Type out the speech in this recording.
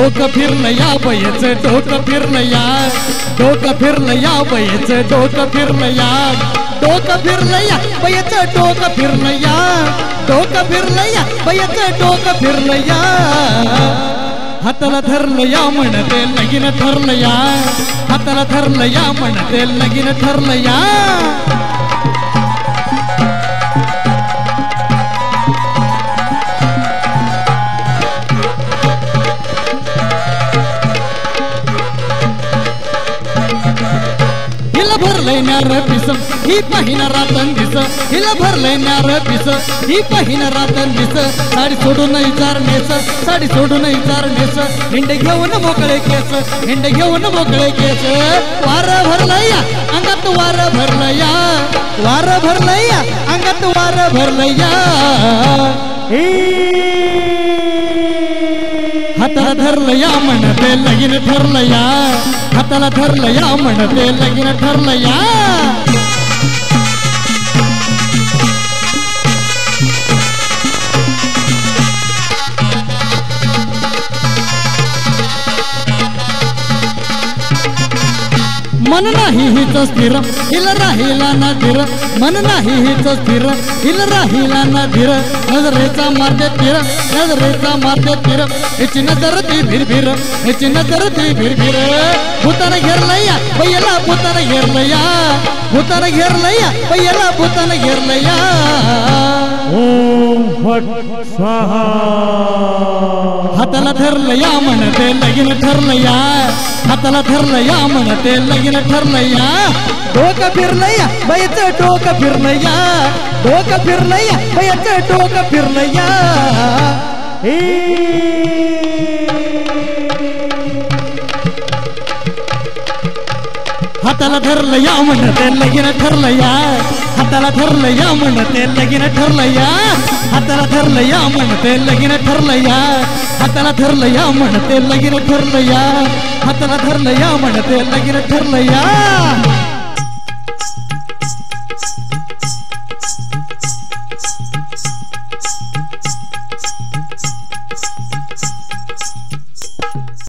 डोकं फिरलं या बयचं डोकं फिरलं या डोकं फिरलं या बयचं डोकं फिरलं या डोकं फिरलं या बयचं डोकं फिरलं या डोकं फिरलं या बयचं डोकं फिरलं या हाताला धरलं या म्हणते लगीन ठरलं या हाताला धरलं या म्हणते लगीन ठरलं या भरलंय न्यार पिस ही पहिना रातन दिस हिला भरलंय न्यार पिस ही पहिना रातन दिस साडी सोडून विचार नेस साडी सोडून विचार नेस हिंडे घेऊन मोकळे केस हिंडे घेऊन मोकळे केस वार भरलया अंगात वार भरलया वार भरलया अंगात वार भरलया हाताला धरलं या म्हणते लगीन ठरलं या हाताला धरलं या म्हणते लगीन ठरलं या मन नाही हिच स्थिर हिला राहिला ना धीर मन नाही हिच स्थिर हिला राहिला ना धीर नजरेचा मारते तीर नजरेचा मारते तीर हिची नजर ती भिरभिर हिची नजर ती भिरभिर भूतानं घेरलं या बैला भूतानं घेरलं या भूतानं घेरलं या बैला भूतानं घेरलं या ओम फट स्वाहा हाताला धरलं या म्हणते लगीन ठरलं या हाताला धरलं या म्हणते लगीन ठरलं या डोकं फिरलं या बाईचं डोकं फिरलं या डोकं फिरलं या बाईचं डोकं फिरलं या हाताला धरलं या म्हणते लगीन ठरलं या हाताला धरलं या म्हणते लगीन ठरलं या हाताला धरलं या म्हणते लगीन ठरलं या हाताला धरलं या म्हणते लगीन ठरलं या हाताला धरलं या म्हणते लगीन ठरलं या